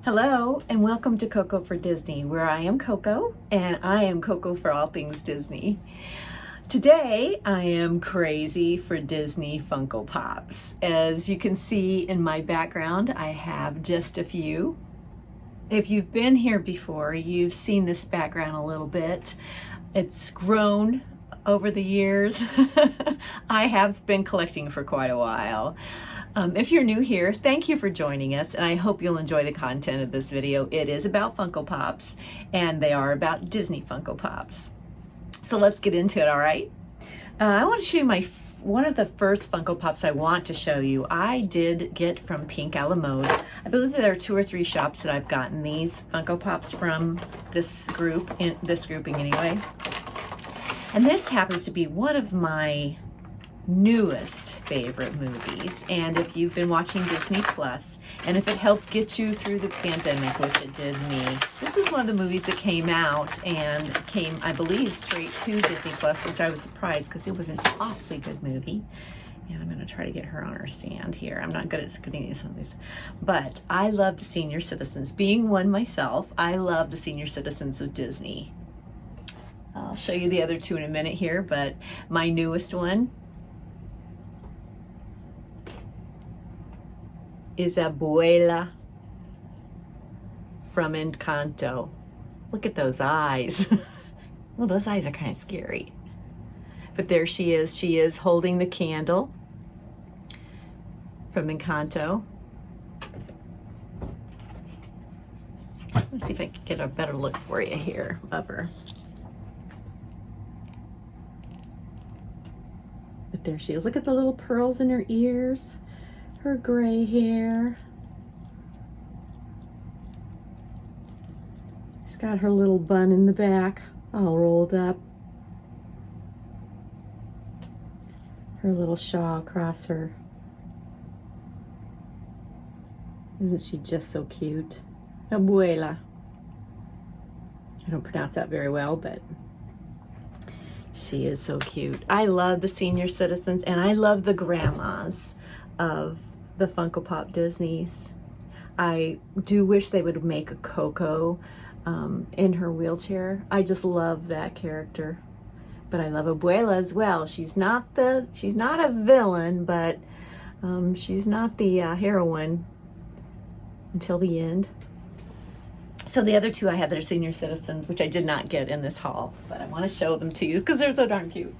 Hello and welcome to Coco for Disney, where I am Coco and I am Coco for all things Disney. Today I am crazy for Disney Funko Pops. As you can see in my background, I have just a few. If you've been here before, you've seen this background a little bit. It's grown over the years. I have been collecting for quite a while. If you're new here, thank you for joining us, and I hope you'll enjoy the content of this video. It is about Funko Pops, and they are about Disney Funko Pops. So let's get into it, all right? I want to show you one of the first Funko Pops I want to show you. I did get from Pink a la Mode. I believe there are 2 or 3 shops that I've gotten these Funko Pops from, this grouping anyway. And this happens to be one of my newest favorite movies, and if you've been watching Disney Plus, and if it helped get you through the pandemic, which it did me, this was one of the movies that came out and came, I believe, straight to Disney Plus, which I was surprised because it was an awfully good movie. And I'm going to try to get her on her stand here. I'm not good at screening some of these, but I love the senior citizens. Being one myself, I love the senior citizens of Disney. I'll show you the other 2 in a minute here, but my newest one is Abuela from Encanto. Look at those eyes. Well, those eyes are kind of scary. But there she is. She is holding the candle from Encanto. Let's see if I can get a better look for you here of her. But there she is. Look at the little pearls in her ears. Her gray hair. She's got her little bun in the back, all rolled up. Her little shawl across her. Isn't she just so cute? Abuela. I don't pronounce that very well, but she is so cute. I love the senior citizens, and I love the grandmas of the Funko Pop Disneys. I do wish they would make a Coco in her wheelchair. I just love that character. But I love Abuela as well. She's not a villain, but she's not the heroine until the end. So the other 2 I have that are senior citizens, which I did not get in this haul, but I want to show them to you because they're so darn cute.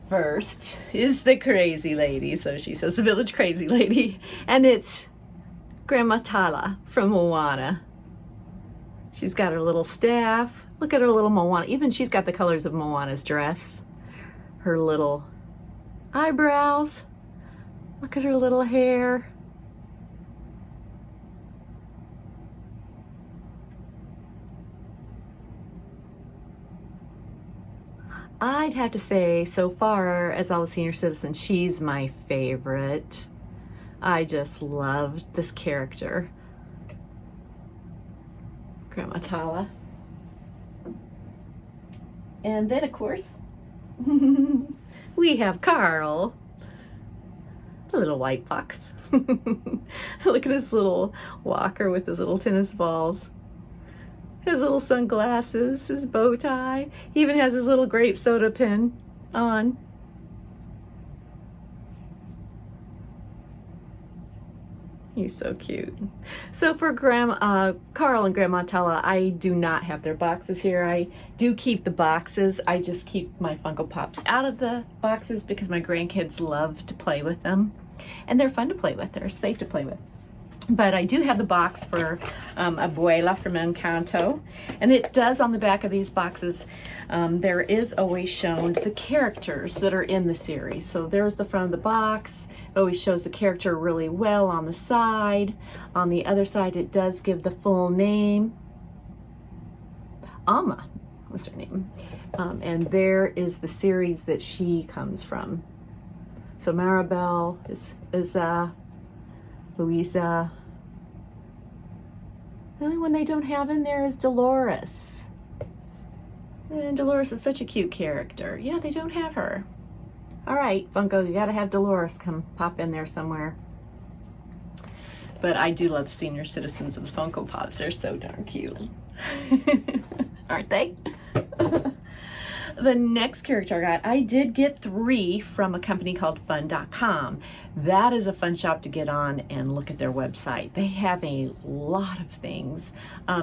First is the crazy lady, so she says the village crazy lady, and it's Grandmatala from Moana. She's got her little staff. Look at her little Moana. Even she's got the colors of Moana's dress. Her little eyebrows. Look at her little hair. I'd have to say, so far as all the senior citizens, she's my favorite. I just loved this character, Grandmatala. And then, of course, we have Carl, the little white fox. Look at his little walker with his little tennis balls. His little sunglasses, his bow tie. He even has his little grape soda pen on. He's so cute. So for Carl and Grandmatala, I do not have their boxes here. I do keep the boxes. I just keep my Funko Pops out of the boxes because my grandkids love to play with them. And they're fun to play with. They're safe to play with. But I do have the box for Abuela from Encanto. And it does, on the back of these boxes, there is always shown the characters that are in the series. So there's the front of the box. It always shows the character really well on the side. On the other side, it does give the full name. Alma was her name. And there is the series that she comes from. So Maribel is Louisa. The only one they don't have in there is Dolores. And Dolores is such a cute character. Yeah, they don't have her. All right, Funko, you gotta have Dolores come pop in there somewhere. But I do love the senior citizens of the Funko Pops. They're so darn cute. Aren't they? The next character I did get 3 from a company called fun.com. That is a fun shop to get on and look at their website. They have a lot of things.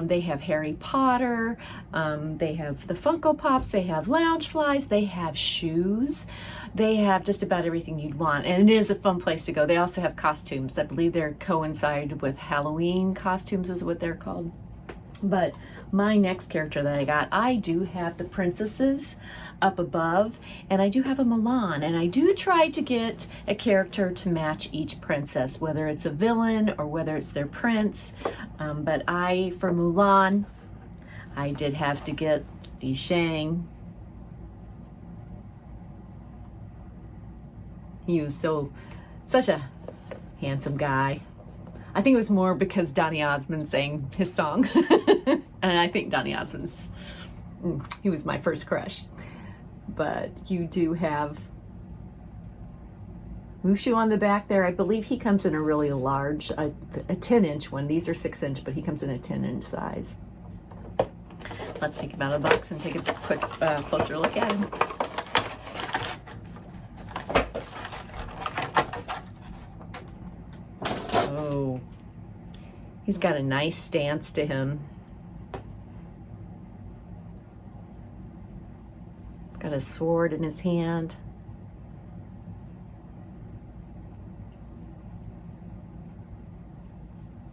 They have Harry Potter, they have the Funko Pops, they have lounge flies, they have shoes, they have just about everything you'd want, and it is a fun place to go. They also have costumes. I believe they're coincide with Halloween costumes is what they're called. But my next character that I do have the princesses up above, and I do have a Mulan, and I do try to get a character to match each princess, whether it's a villain or whether it's their prince. But for Mulan, I did have to get Li Shang. He was such a handsome guy. I think it was more because Donny Osmond sang his song. And I think Donny Osmond's, he was my first crush. But you do have Mushu on the back there. I believe he comes in a really large, a 10-inch one. These are 6-inch, but he comes in a 10-inch size. Let's take him out of the box and take a quick, closer look at him. Oh, he's got a nice stance to him. Got a sword in his hand.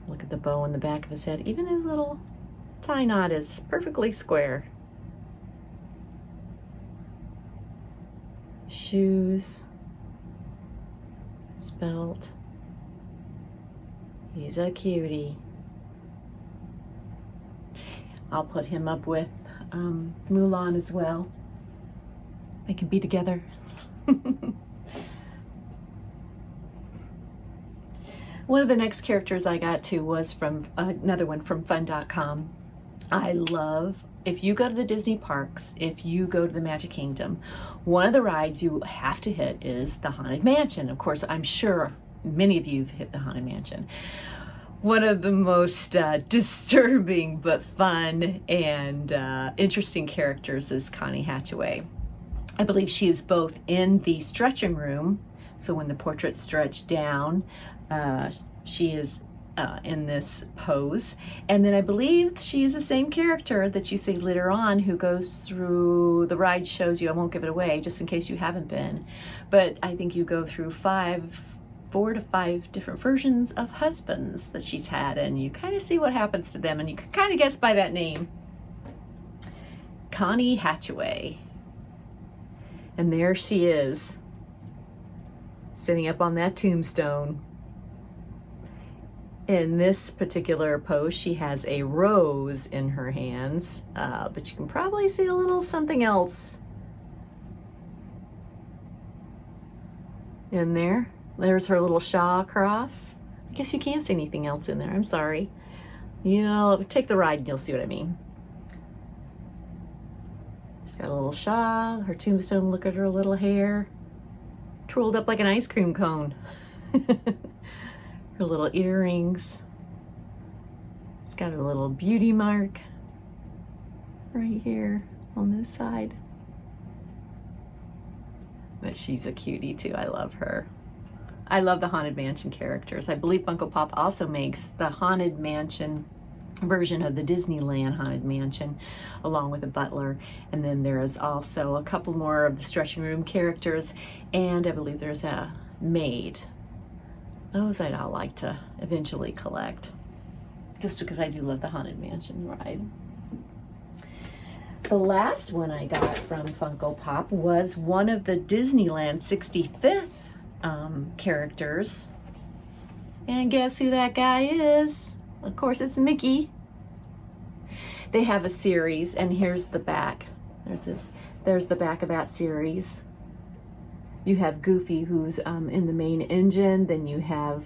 Look at the bow on the back of his head. Even his little tie knot is perfectly square. Shoes. His belt. He's a cutie. I'll put him up with Mulan as well. They can be together. One of the next characters I got to was from another one from fun.com. I love, if you go to the Disney parks, if you go to the Magic Kingdom, one of the rides you have to hit is the Haunted Mansion. Of course, I'm sure many of you have hit the Haunted Mansion. One of the most disturbing but fun and interesting characters is Connie Hatchaway. I believe she is both in the stretching room, so when the portraits stretch down, she is in this pose. And then I believe she is the same character that you see later on who goes through the ride, shows you, I won't give it away just in case you haven't been, but I think you go through 4 to 5 different versions of husbands that she's had, and you kind of see what happens to them, and you can kind of guess by that name. Connie Hatchaway. And there she is, sitting up on that tombstone. In this particular pose, she has a rose in her hands, but you can probably see a little something else in there. There's her little Shaw cross. I guess you can't see anything else in there. I'm sorry. You'll take the ride and you'll see what I mean. She's got a little Shaw, her tombstone. Look at her little hair. Twirled up like an ice cream cone. Her little earrings. It's got her little beauty mark right here on this side. But she's a cutie too. I love her. I love the Haunted Mansion characters. I believe Funko Pop also makes the Haunted Mansion version of the Disneyland Haunted Mansion along with a butler. And then there is also a couple more of the stretching room characters, and I believe there's a maid. Those I'd all like to eventually collect, just because I do love the Haunted Mansion ride. The last one I got from Funko Pop was one of the Disneyland 65th characters. And guess who that guy is? Of course, it's Mickey. They have a series, and here's the back. There's the back of that series. You have Goofy, who's in the main engine. Then you have,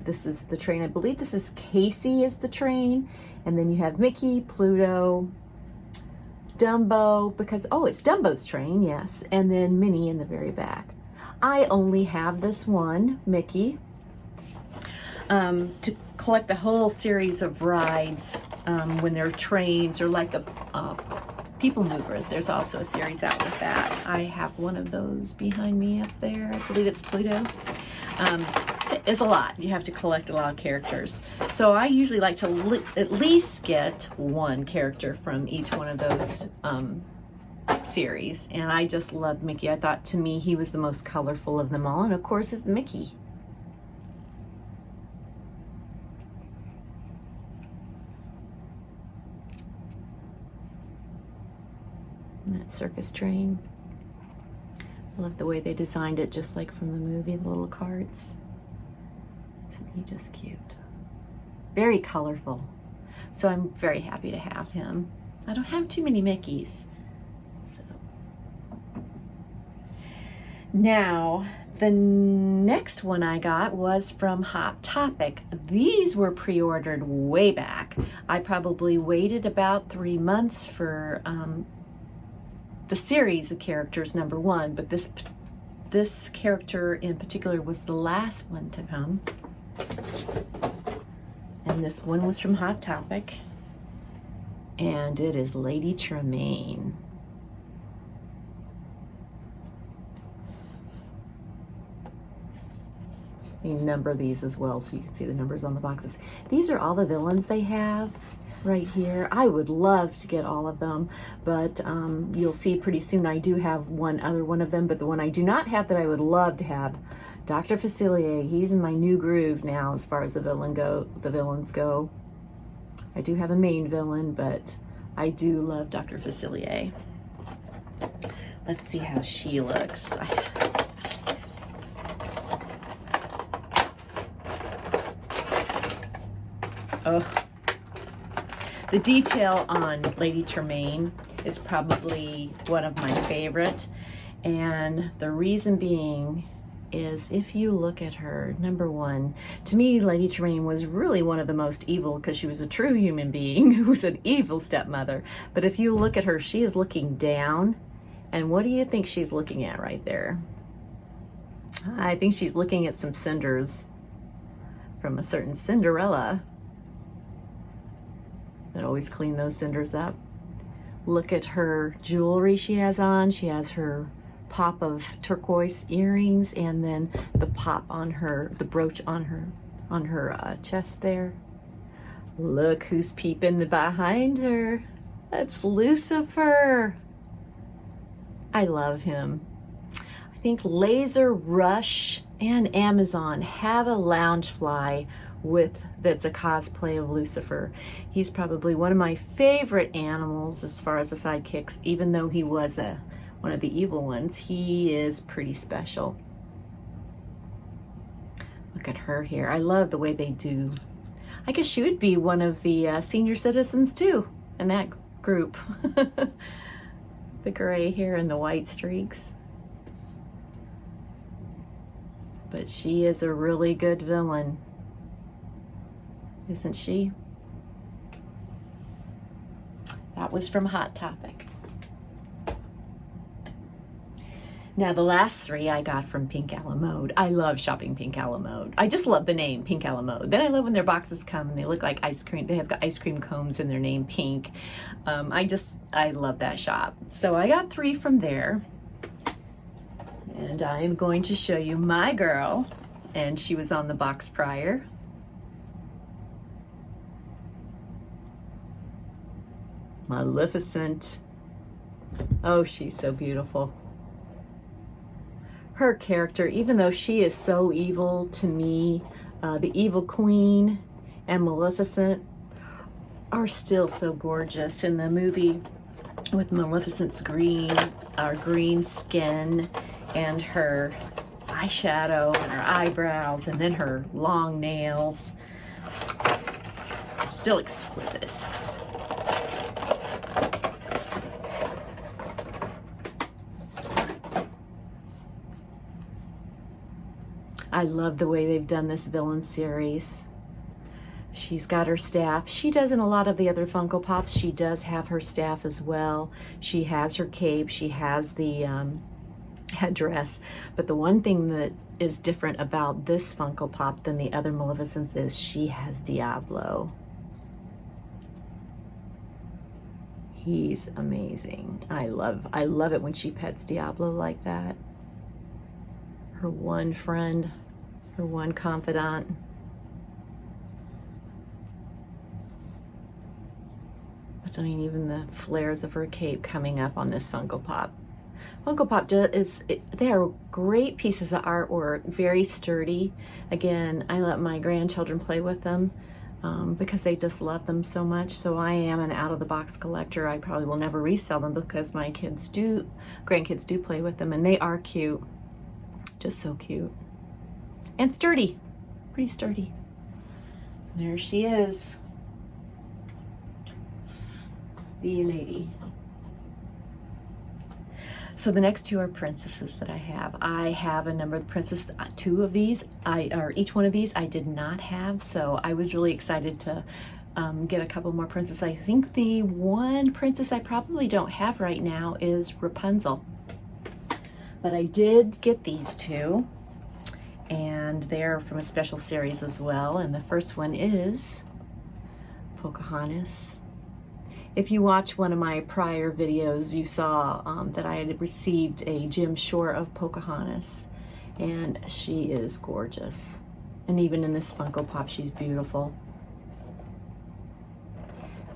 this is the train. I believe this is Casey is the train. And then you have Mickey, Pluto, Dumbo, because, oh, it's Dumbo's train, yes. And then Minnie in the very back. I only have this one, Mickey. To collect the whole series of rides when they're trains or like a People Mover. There's also a series out with that. I have one of those behind me up there. I believe it's Pluto. It's a lot. You have to collect a lot of characters. So I usually like to at least get one character from each one of those series. And I just loved Mickey. I thought, to me, he was the most colorful of them all. And of course, it's Mickey. And that circus train. I love the way they designed it, just like from the movie, the little carts. Isn't he just cute? Very colorful. So I'm very happy to have him. I don't have too many Mickeys. So. Now, the next one I got was from Hot Topic. These were pre-ordered way back. I probably waited about 3 months for the series of characters, #1, but this character in particular was the last one to come. And this one was from Hot Topic. And it is Lady Tremaine. You number these as well so you can see the numbers on the boxes. These are all the villains they have right here. I would love to get all of them, but you'll see pretty soon I do have one other one of them, but the one I do not have that I would love to have, Dr. Facilier. He's in my new groove now as far as the villains go. I do have a main villain, but I do love Dr. Facilier. Let's see how she looks. Oh, the detail on Lady Tremaine is probably one of my favorite, and the reason being is if you look at her, #1, to me, Lady Tremaine was really one of the most evil because she was a true human being who was an evil stepmother. But if you look at her, she is looking down, and what do you think she's looking at right there? I think she's looking at some cinders from a certain Cinderella. I'd always clean those cinders up. Look at her jewelry she has on. She has her pop of turquoise earrings and then the pop on her, the brooch on her chest there. Look who's peeping behind her. That's Lucifer. I love him. I think Laser Rush and Amazon have a Loungefly that's a cosplay of Lucifer. He's probably one of my favorite animals as far as the sidekicks, even though he was one of the evil ones. He is pretty special. Look at her here. I love the way they do. I guess she would be one of the senior citizens too in that group. The gray hair and the white streaks. But she is a really good villain. Isn't she? That was from Hot Topic. Now the last 3 I got from Pink A La Mode. I love shopping Pink A La Mode. I just love the name Pink A La Mode. Then I love when their boxes come and they look like ice cream. They have got ice cream cones in their name, Pink. I love that shop. So I got 3 from there. And I'm going to show you my girl. And she was on the box prior. Maleficent. Oh, she's so beautiful. Her character, even though she is so evil to me, the Evil Queen and Maleficent are still so gorgeous in the movie with Maleficent's green skin and her eyeshadow and her eyebrows and then her long nails. Still exquisite. I love the way they've done this villain series. She's got her staff. She does in a lot of the other Funko Pops. She does have her staff as well. She has her cape. She has the headdress. But the one thing that is different about this Funko Pop than the other Maleficents is she has Diablo. He's amazing. I love it when she pets Diablo like that. Her one friend, her one confidant. I mean, even the flares of her cape coming up on this Funko Pop. Funko Pop they are great pieces of artwork, very sturdy. Again, I let my grandchildren play with them because they just love them so much. So I am an out-of-the-box collector. I probably will never resell them because my grandkids do play with them, and they are cute. Just so cute. And sturdy. Pretty sturdy. There she is. The lady. So the next two are princesses that I have. I have a number of princesses. Two of these, each one of these I did not have, so I was really excited to get a couple more princesses. I think the one princess I probably don't have right now is Rapunzel. But I did get these two, and they're from a special series as well. And the first one is Pocahontas. If you watch one of my prior videos, you saw that I had received a gem shore of Pocahontas, and she is gorgeous. And even in this Funko Pop, she's beautiful.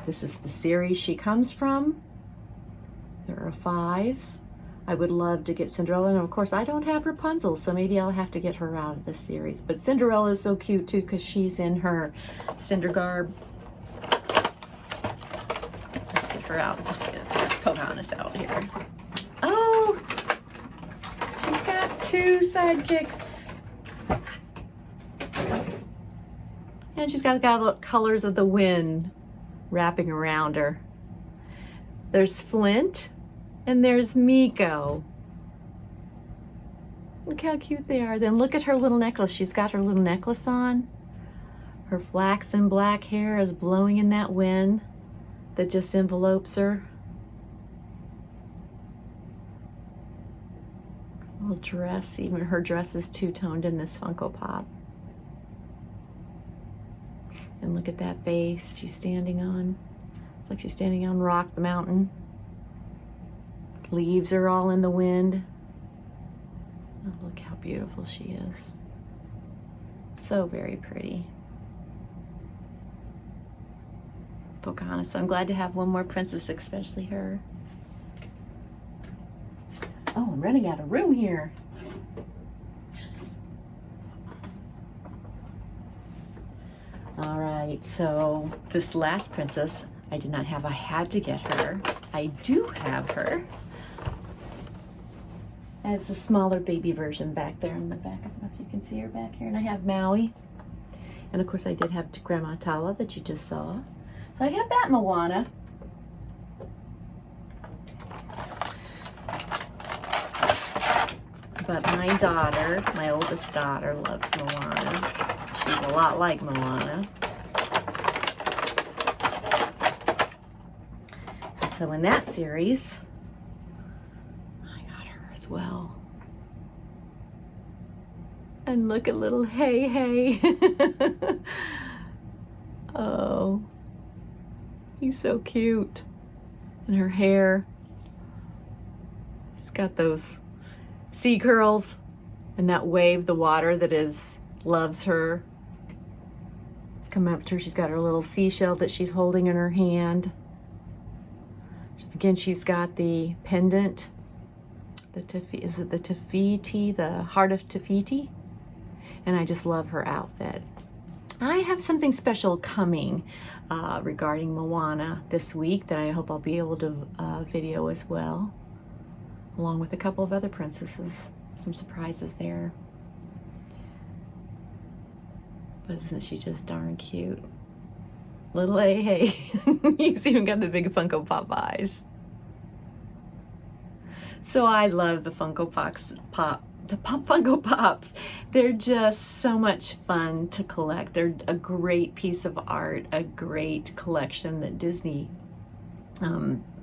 This is the series she comes from. There are 5. I would love to get Cinderella, and of course I don't have Rapunzel, so maybe I'll have to get her out of this series. But Cinderella is so cute too because she's in her cinder garb. Let's get her out. Let's get Pocahontas out here. Oh, she's got 2 sidekicks. And she's got the colors of the wind wrapping around her. There's Flint. And there's Miko. Look how cute they are. Then look at her little necklace. She's got her little necklace on. Her flaxen black hair is blowing in that wind that just envelopes her. Little dress, even her dress is two-toned in this Funko Pop. And look at that base she's standing on. It's like she's standing on Rock the Mountain. Leaves are all in the wind. Oh, look how beautiful she is. So very pretty. Pocahontas. I'm glad to have one more princess, especially her. Oh, I'm running out of room here. All right, so this last princess I did not have. I had to get her. I do have her. As a smaller baby version back there in the back. I don't know if you can see her back here. And I have Maui. And of course I did have Grandmatala that you just saw. So I have that Moana. But my daughter, my oldest daughter, loves Moana. She's a lot like Moana. And so in that series, well. And look at little Hey Hey. Oh, he's so cute. And her hair, it's got those sea curls and that wave, the water that loves her. It's coming up to her. She's got her little seashell that she's holding in her hand. Again, she's got the pendant. Is it the Tafiti, the Heart of Tafiti? And I just love her outfit. I have something special coming regarding Moana this week that I hope I'll be able to video as well, along with a couple of other princesses. Some surprises there. But isn't she just darn cute? Little Hey Hey. He's even got the big Funko Pop eyes. So I love the Funko Pops. They're just so much fun to collect. They're a great piece of art, a great collection that Disney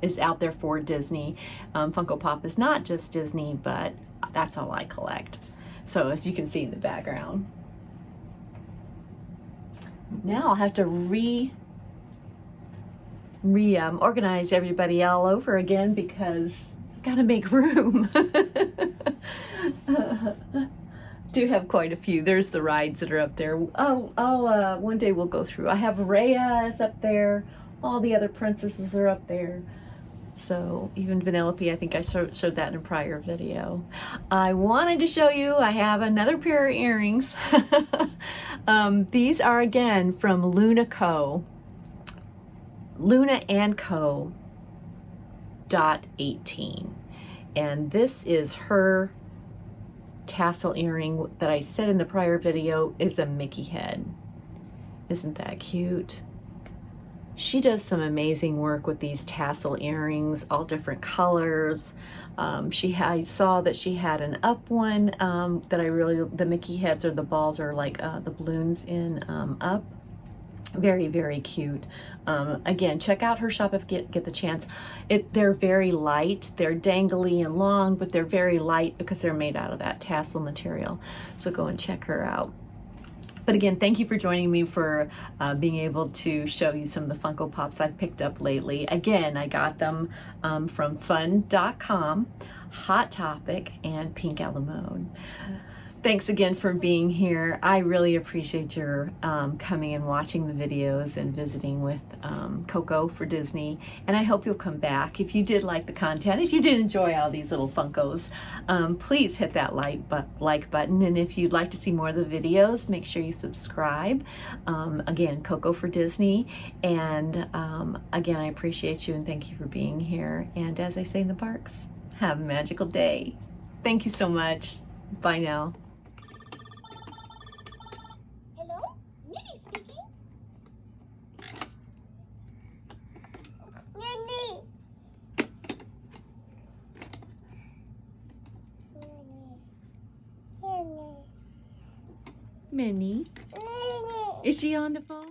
is out there for Disney. Funko Pop is not just Disney, but that's all I collect. So as you can see in the background. Now I'll have to organize everybody all over again because I've got to make room. Do have quite a few. There's the rides that are up there. One day we'll go through. I have Rhea is up there. All the other princesses are up there. So even Vanellope, I think I showed that in a prior video. I wanted to show you, I have another pair of earrings. These are again from Luna and Co. .18. And this is her tassel earring that I said in the prior video is a Mickey head. Isn't that cute? She does some amazing work with these tassel earrings, all different colors. I saw that she had an up one that the Mickey heads or the balls are like the balloons in up. Very, very cute. Again, check out her shop if you get the chance. They're very light. They're dangly and long, but they're very light because they're made out of that tassel material. So go and check her out. But again, thank you for joining me for being able to show you some of the Funko Pops I've picked up lately. Again, I got them from fun.com, Hot Topic, and Pink Alamode. Thanks again for being here. I really appreciate your coming and watching the videos and visiting with Coco for Disney. And I hope you'll come back. If you did like the content, if you did enjoy all these little Funkos, please hit that like button. And if you'd like to see more of the videos, make sure you subscribe. Again, Coco for Disney. And again, I appreciate you and thank you for being here. And as I say in the parks, have a magical day. Thank you so much. Bye now. Minnie. Is she on the phone?